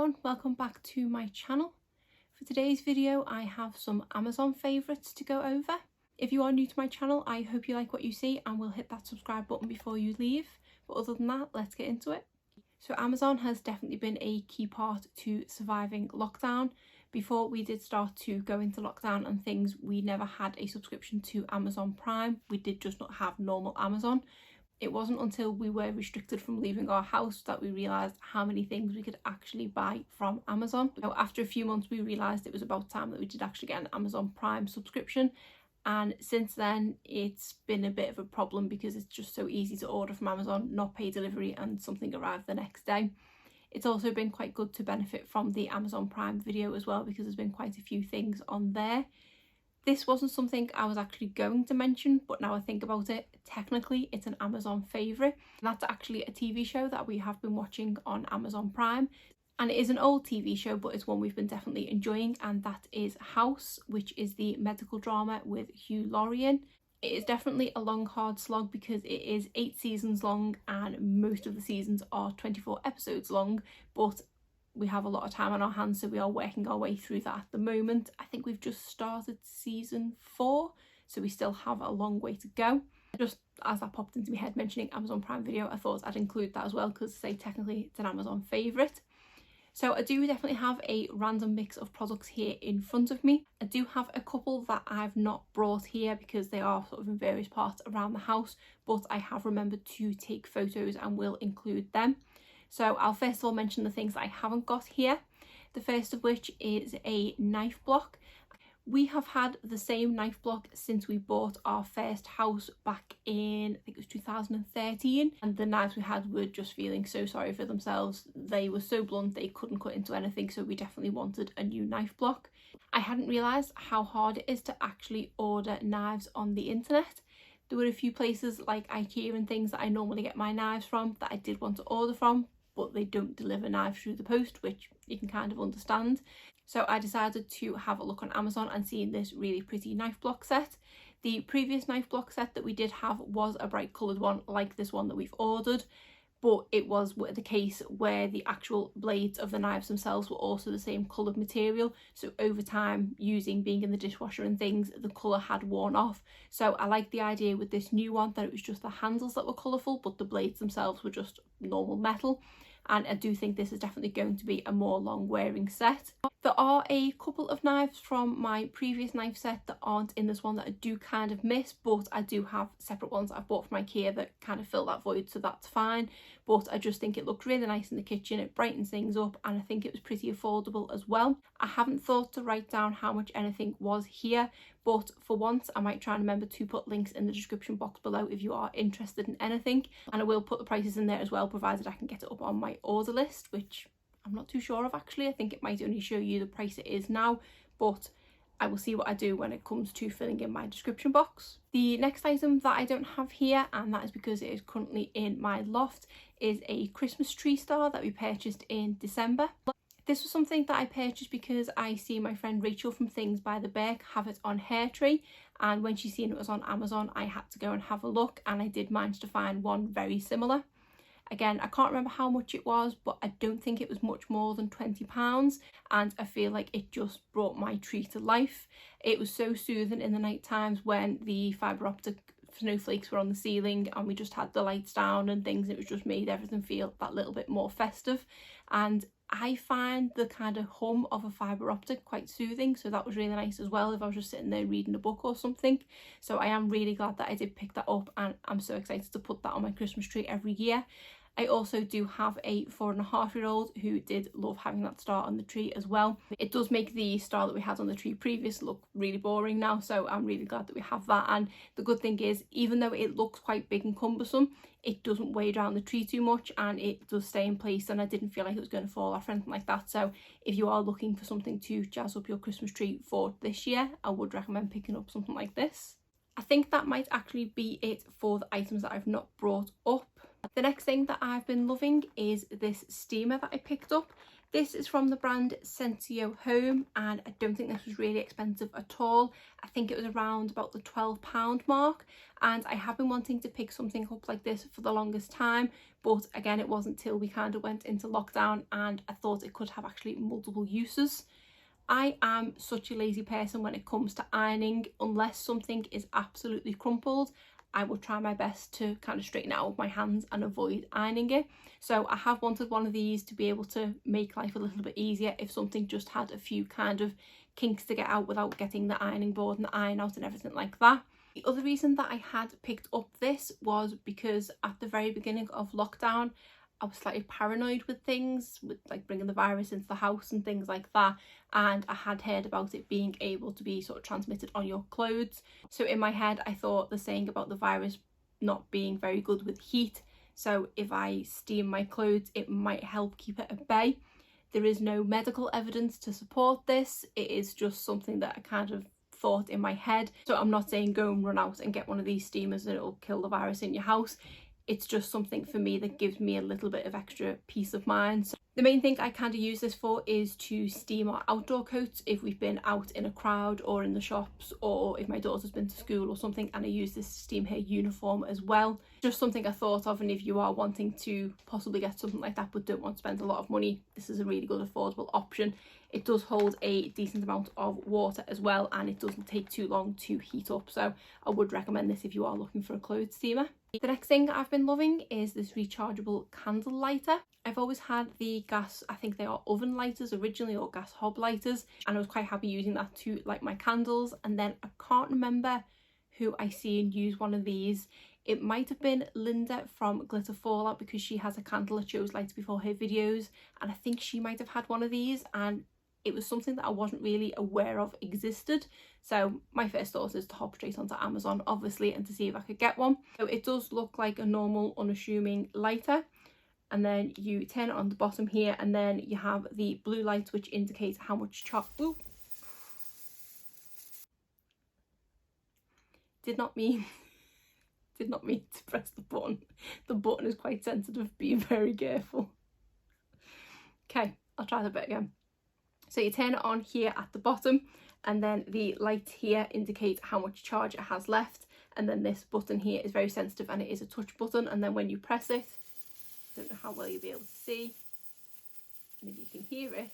everyone, welcome back to my channel. For today's video I have some Amazon favourites to go over. If you are new to my channel, I hope you like what you see and will hit that subscribe button before you leave. But other than that, let's get into it. So Amazon has definitely been a key part to surviving lockdown. Before we did start to go into lockdown and things, we never had a subscription to Amazon Prime. We did just not have normal Amazon. It wasn't until we were restricted from leaving our house that we realised how many things we could actually buy from Amazon. So after a few months we realised it was about time that we did actually get an Amazon Prime subscription, and since then it's been a bit of a problem because it's just so easy to order from Amazon, not pay delivery and something arrive the next day. It's also been quite good to benefit from the Amazon Prime Video as well because there's been quite a few things on there. This wasn't something I was actually going to mention, but now I think about it, technically it's an Amazon favourite. That's actually a TV show that we have been watching on Amazon Prime. And it is an old TV show, but it's one we've been definitely enjoying, and that is House, which is the medical drama with Hugh Laurie. It is definitely a long, hard slog because it is 8 seasons long and most of the seasons are 24 episodes long, but we have a lot of time on our hands, so we are working our way through that at the moment. I think we've just started season 4, so we still have a long way to go. Just as that popped into my head mentioning Amazon Prime Video, I thought I'd include that as well because, say, technically it's an Amazon favourite. So I do definitely have a random mix of products here in front of me. I do have a couple that I've not brought here because they are sort of in various parts around the house, but I have remembered to take photos and will include them. So I'll first of all mention the things that I haven't got here. The first of which is a knife block. We have had the same knife block since we bought our first house back in, I think it was 2013. And the knives we had were just feeling so sorry for themselves. They were so blunt, they couldn't cut into anything, so we definitely wanted a new knife block. I hadn't realised how hard it is to actually order knives on the internet. There were a few places like IKEA and things that I normally get my knives from that I did want to order from, but they don't deliver knives through the post, which you can kind of understand. So I decided to have a look on Amazon and see this really pretty knife block set. The previous knife block set that we did have was a bright coloured one like this one that we've ordered, but it was the case where the actual blades of the knives themselves were also the same coloured material. So over time, being in the dishwasher and things, the colour had worn off. So I like the idea with this new one that it was just the handles that were colourful, but the blades themselves were just normal metal. And I do think this is definitely going to be a more long wearing set. There are a couple of knives from my previous knife set that aren't in this one that I do kind of miss, but I do have separate ones that I've bought from IKEA that kind of fill that void, so that's fine. But I just think it looked really nice in the kitchen, it brightens things up, and I think it was pretty affordable as well. I haven't thought to write down how much anything was here, but for once I might try and remember to put links in the description box below if you are interested in anything, and I will put the prices in there as well, provided I can get it up on my order list, which I'm not too sure of actually. I think it might only show you the price it is now, but I will see what I do when it comes to filling in my description box. The next item that I don't have here, and that is because it is currently in my loft, is a Christmas tree star that we purchased in December. This was something that I purchased because I see my friend Rachel from Things by the Beck have it on her tree, and when she seen it was on Amazon I had to go and have a look, and I did manage to find one very similar. Again, I can't remember how much it was, but I don't think it was much more than £20, and I feel like it just brought my tree to life. It was so soothing in the night times when the fibre optic snowflakes were on the ceiling and we just had the lights down and things. It was just made everything feel that little bit more festive, and I find the kind of hum of a fibre optic quite soothing, so that was really nice as well if I was just sitting there reading a book or something. So I am really glad that I did pick that up, and I'm so excited to put that on my Christmas tree every year. I also do have a 4.5-year-old who did love having that star on the tree as well. It does make the star that we had on the tree previous look really boring now, so I'm really glad that we have that. And the good thing is, even though it looks quite big and cumbersome, it doesn't weigh down the tree too much and it does stay in place, and I didn't feel like it was going to fall off or anything like that. So if you are looking for something to jazz up your Christmas tree for this year, I would recommend picking up something like this. I think that might actually be it for the items that I've not brought up. The next thing that I've been loving is this steamer that I picked up. This is from the brand Sensio Home, and I don't think this was really expensive at all. I think it was around about the £12 mark, and I have been wanting to pick something up like this for the longest time, but again, it wasn't till we kind of went into lockdown and I thought it could have actually multiple uses. I am such a lazy person when it comes to ironing. Unless something is absolutely crumpled, I will try my best to kind of straighten it out with my hands and avoid ironing it. So I have wanted one of these to be able to make life a little bit easier if something just had a few kind of kinks to get out without getting the ironing board and the iron out and everything like that. The other reason that I had picked up this was because at the very beginning of lockdown, I was slightly paranoid with things, with like bringing the virus into the house and things like that, and I had heard about it being able to be sort of transmitted on your clothes. So in my head I thought the saying about the virus not being very good with heat, so if I steam my clothes it might help keep it at bay. There is no medical evidence to support this, it is just something that I kind of thought in my head. So I'm not saying go and run out and get one of these steamers and it'll kill the virus in your house. It's just something for me that gives me a little bit of extra peace of mind. So the main thing I kind of use this for is to steam our outdoor coats if we've been out in a crowd or in the shops, or if my daughter's been to school or something, and I use this to steam her uniform as well. Just something I thought of, and if you are wanting to possibly get something like that but don't want to spend a lot of money, this is a really good affordable option. It does hold a decent amount of water as well, and it doesn't take too long to heat up, so I would recommend this if you are looking for a clothes steamer. The next thing I've been loving is this rechargeable candle lighter. I've always had the gas, I think they are oven lighters originally, or gas hob lighters, and I was quite happy using that to light my candles. And then I can't remember who I seen use one of these. It might have been Linda from Glitter Fallout, because she has a candle that shows lights before her videos, and I think she might have had one of these, and it was something that I wasn't really aware of existed. So my first thought is to hop straight onto Amazon, obviously, and to see if I could get one. So it does look like a normal unassuming lighter, and then you turn it on the bottom here, and then you have the blue light which indicates how much did not mean to press the button. The button is quite sensitive, be very careful. Okay, I'll try that bit again. So you turn it on here at the bottom, and then the light here indicates how much charge it has left, and then this button here is very sensitive and it is a touch button, and then when you press it, I don't know how well you'll be able to see and if you can hear it,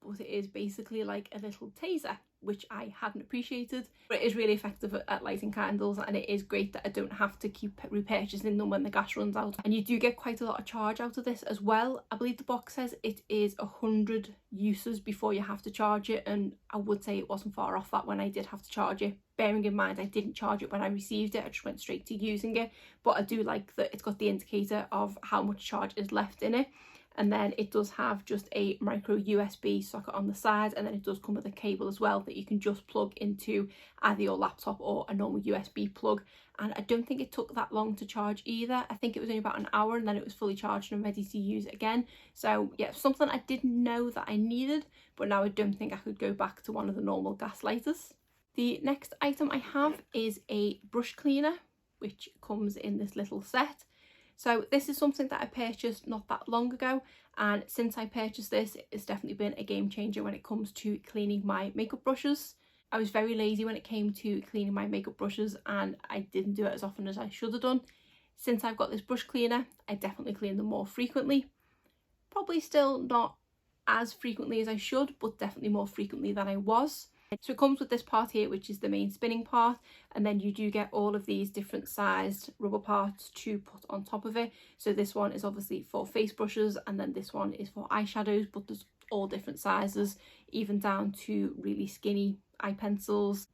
but it is basically like a little taser, which I hadn't appreciated. But it is really effective at lighting candles, and it is great that I don't have to keep repurchasing them when the gas runs out. And you do get quite a lot of charge out of this as well. I believe the box says it is 100 uses before you have to charge it, and I would say it wasn't far off that when I did have to charge it. Bearing in mind I didn't charge it when I received it, I just went straight to using it. But I do like that it's got the indicator of how much charge is left in it. And then it does have just a micro USB socket on the side, and then it does come with a cable as well that you can just plug into either your laptop or a normal USB plug. And I don't think it took that long to charge either. I think it was only about an hour, and then it was fully charged and ready to use it again. So yeah, something I didn't know that I needed, but now I don't think I could go back to one of the normal gas lighters. The next item I have is a brush cleaner, which comes in this little set. So this is something that I purchased not that long ago, and since I purchased this, it's definitely been a game changer when it comes to cleaning my makeup brushes. I was very lazy when it came to cleaning my makeup brushes, and I didn't do it as often as I should have done. Since I've got this brush cleaner, I definitely clean them more frequently. Probably still not as frequently as I should, but definitely more frequently than I was. So it comes with this part here, which is the main spinning part, and then you do get all of these different sized rubber parts to put on top of it. So this one is obviously for face brushes, and then this one is for eyeshadows, but there's all different sizes, even down to really skinny eye pencils,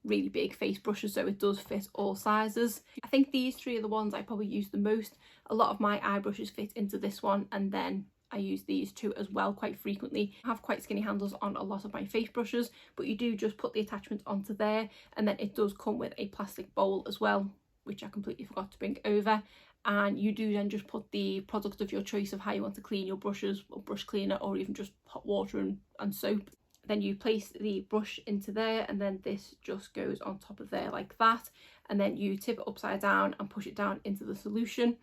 really big face brushes, so it does fit all sizes. I think these three are the ones I probably use the most. A lot of my eye brushes fit into this one, and then I use these two as well quite frequently. I have quite skinny handles on a lot of my face brushes, but you do just put the attachment onto there, and then it does come with a plastic bowl as well, which I completely forgot to bring over. And you do then just put the product of your choice of how you want to clean your brushes, or brush cleaner, or even just hot water and soap. then you place the brush into there, and then this just goes on top of there like that, and then you tip it upside down and push it down into the solution.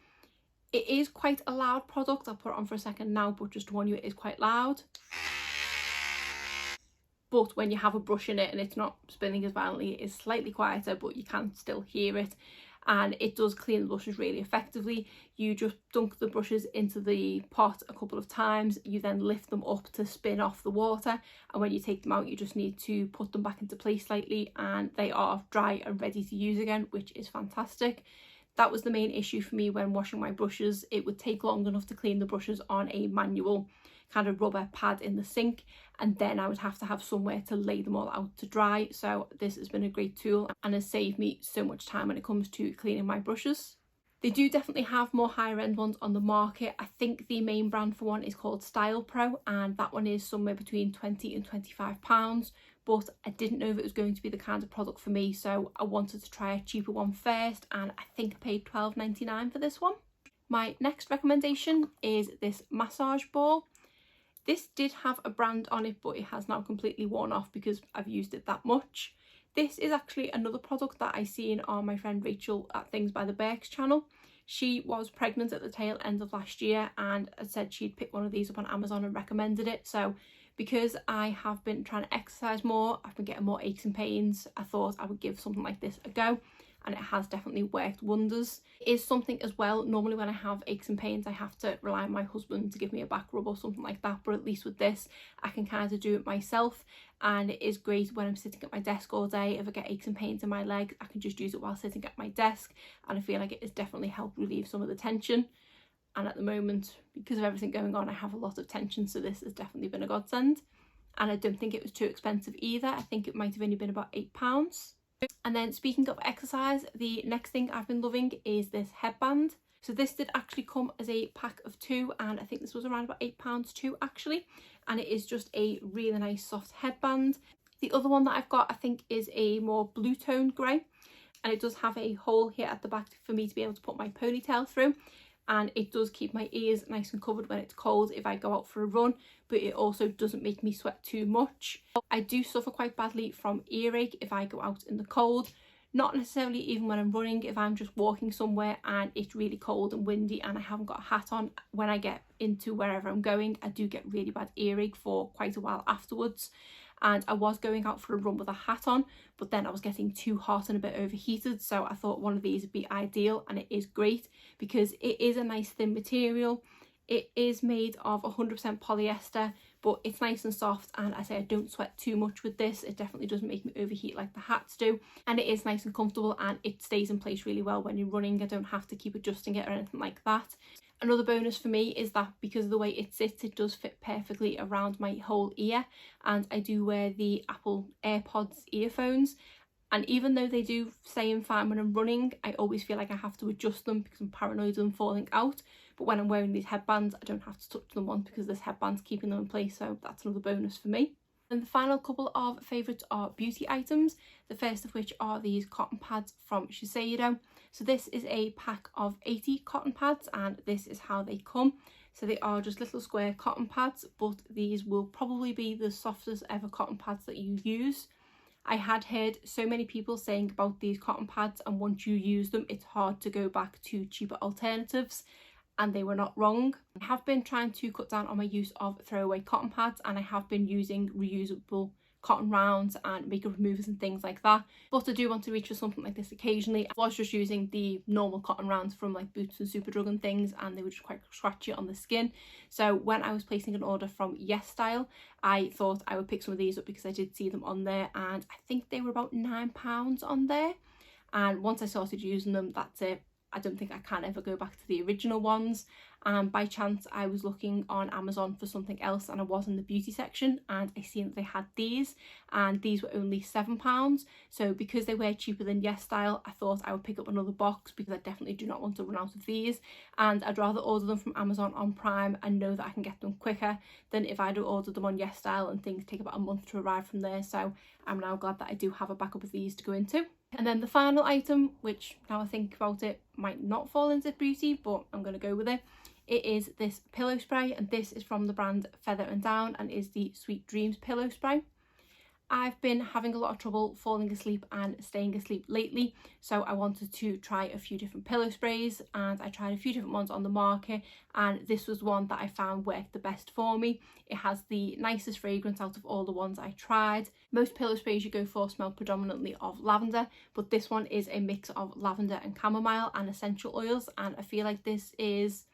It is quite a loud product. I'll put it on for a second now, but just to warn you, it is quite loud. But when you have a brush in it and it's not spinning as violently, it is slightly quieter, but you can still hear it. And it does clean the brushes really effectively. You just dunk the brushes into the pot a couple of times. You then lift them up to spin off the water. And when you take them out, you just need to put them back into place slightly, and they are dry and ready to use again, which is fantastic. That was the main issue for me when washing my brushes. It would take long enough to clean the brushes on a manual kind of rubber pad in the sink, and then I would have to have somewhere to lay them all out to dry. So this has been a great tool and has saved me so much time when it comes to cleaning my brushes. They do definitely have more higher end ones on the market. I think the main brand for one is called Style Pro, and that one is somewhere between £20 and £25. But I didn't know if it was going to be the kind of product for me, so I wanted to try a cheaper one first, and I think I paid £12.99 for this one. My next recommendation is this massage ball. This did have a brand on it, but it has now completely worn off because I've used it that much. This is actually another product that I seen on my friend Rachel at Things by the Berks channel. She was pregnant at the tail end of last year and had said she'd picked one of these up on Amazon and recommended it. So because I have been trying to exercise more, I've been getting more aches and pains, I thought I would give something like this a go, and it has definitely worked wonders. It is something as well, normally when I have aches and pains I have to rely on my husband to give me a back rub or something like that, but at least with this I can kind of do it myself, and it is great when I'm sitting at my desk all day. If I get aches and pains in my legs, I can just use it while sitting at my desk, and I feel like it has definitely helped relieve some of the tension. And at the moment, because of everything going on, I have a lot of tension, so this has definitely been a godsend. And I don't think it was too expensive either. I think it might have only been about £8. And then speaking of exercise, the next thing I've been loving is this headband. So this did actually come as a pack of 2, and I think this was around about £8 too actually. And it is just a really nice soft headband. The other one that I've got I think is a more blue toned grey, and it does have a hole here at the back for me to be able to put my ponytail through. And it does keep my ears nice and covered when it's cold if I go out for a run, but it also doesn't make me sweat too much. I do suffer quite badly from earache if I go out in the cold, not necessarily even when I'm running. If I'm just walking somewhere and it's really cold and windy and I haven't got a hat on, when I get into wherever I'm going, I do get really bad earache for quite a while afterwards. And I was going out for a run with a hat on, but then I was getting too hot and a bit overheated, so I thought one of these would be ideal, and it is great because it is a nice thin material. It is made of 100% polyester, but it's nice and soft, and I say I don't sweat too much with this. It definitely doesn't make me overheat like the hats do, and it is nice and comfortable, and it stays in place really well when you're running. I don't have to keep adjusting it or anything like that. Another bonus for me is that because of the way it sits, it does fit perfectly around my whole ear, and I do wear the Apple AirPods earphones, and even though they do stay in fine when I'm running, I always feel like I have to adjust them because I'm paranoid of them falling out. But when I'm wearing these headbands, I don't have to touch them once because this headband's keeping them in place, so that's another bonus for me. And the final couple of favourites are beauty items, the first of which are these cotton pads from Shiseido. So this is a pack of 80 cotton pads, and this is how they come. So they are just little square cotton pads, but these will probably be the softest ever cotton pads that you use. I had heard so many people saying about these cotton pads, and once you use them it's hard to go back to cheaper alternatives, and they were not wrong. I have been trying to cut down on my use of throwaway cotton pads, and I have been using reusable cotton rounds and makeup removers and things like that, but I do want to reach for something like this occasionally. I was just using the normal cotton rounds from like Boots and Superdrug and things, and they were just quite scratchy on the skin. So when I was placing an order from Yes Style, I thought I would pick some of these up because I did see them on there, and I think they were about £9 on there. And once I started using them, that's it. I don't think I can ever go back to the original ones. And by chance I was looking on Amazon for something else, and I was in the beauty section and I seen that they had these, and these were only £7. So because they were cheaper than Yes Style, I thought I would pick up another box because I definitely do not want to run out of these, and I'd rather order them from Amazon on Prime and know that I can get them quicker than if I do order them on Yes Style and things take about a month to arrive from there. So I'm now glad that I do have a backup of these to go into. And then the final item, which now I think about it might not fall into beauty, but I'm going to go with it. It is this pillow spray, and this is from the brand Feather and Down and is the Sweet Dreams pillow spray. I've been having a lot of trouble falling asleep and staying asleep lately, so I wanted to try a few different pillow sprays, and I tried a few different ones on the market, and this was one that I found worked the best for me. It has the nicest fragrance out of all the ones I tried. Most pillow sprays you go for smell predominantly of lavender, but this one is a mix of lavender and chamomile and essential oils, and I feel like this is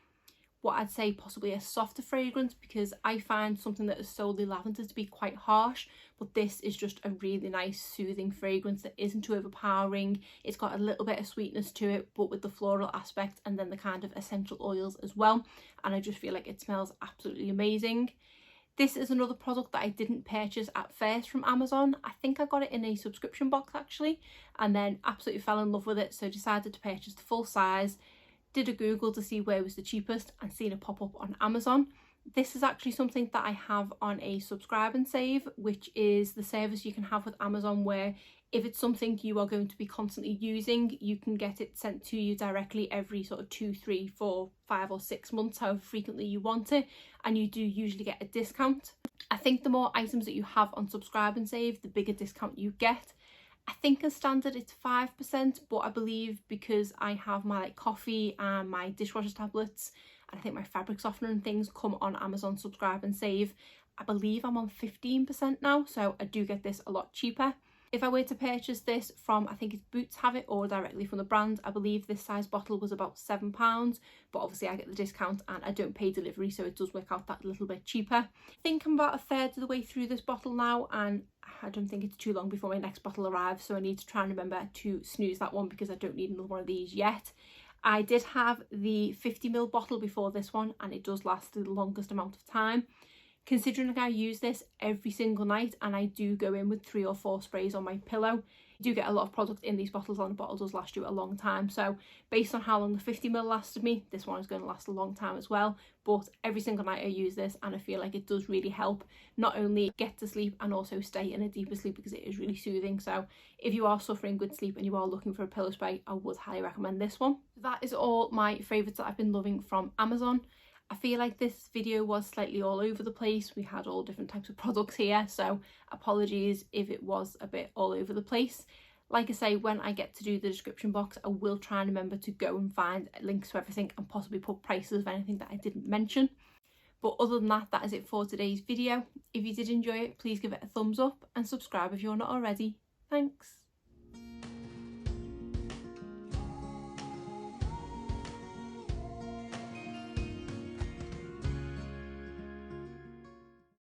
what I'd say possibly a softer fragrance, because I find something that is solely lavender to be quite harsh, but this is just a really nice soothing fragrance that isn't too overpowering. It's got a little bit of sweetness to it, but with the floral aspect and then the kind of essential oils as well, and I just feel like it smells absolutely amazing. This is another product that I didn't purchase at first from Amazon. I think I got it in a subscription box actually, and then absolutely fell in love with it, so decided to purchase the full size. Did a Google to see where was the cheapest and seen a pop up on Amazon. This is actually something that I have on a subscribe and save, which is the service you can have with Amazon where if it's something you are going to be constantly using, you can get it sent to you directly every sort of 2, 3, 4, 5 or 6 months, however frequently you want it, and you do usually get a discount. I think the more items that you have on subscribe and save, the bigger discount you get. I think as standard it's 5%, but I believe because I have my coffee and my dishwasher tablets, and I think my fabric softener and things come on Amazon subscribe and save, I believe I'm on 15% now, so I do get this a lot cheaper. If I were to purchase this from, I think it's Boots have it, or directly from the brand, I believe this size bottle was about £7, but obviously I get the discount and I don't pay delivery, so it does work out that little bit cheaper. I think I'm about a third of the way through this bottle now, and I don't think it's too long before my next bottle arrives, so I need to try and remember to snooze that one because I don't need another one of these yet. I did have the 50ml bottle before this one, and it does last the longest amount of time. Considering I use this every single night and I do go in with 3 or 4 sprays on my pillow, you do get a lot of product in these bottles, and the bottle does last you a long time. So based on how long the 50ml lasted me, this one is going to last a long time as well. But every single night I use this and I feel like it does really help not only get to sleep and also stay in a deeper sleep, because it is really soothing. So if you are suffering with sleep and you are looking for a pillow spray, I would highly recommend this one. That is all my favourites that I've been loving from Amazon. I feel like this video was slightly all over the place. We had all different types of products here, so apologies if it was a bit all over the place. Like I say, when I get to do the description box, I will try and remember to go and find links to everything and possibly put prices of anything that I didn't mention. But other than that, that is it for today's video. If you did enjoy it, please give it a thumbs up and subscribe if you're not already. Thanks.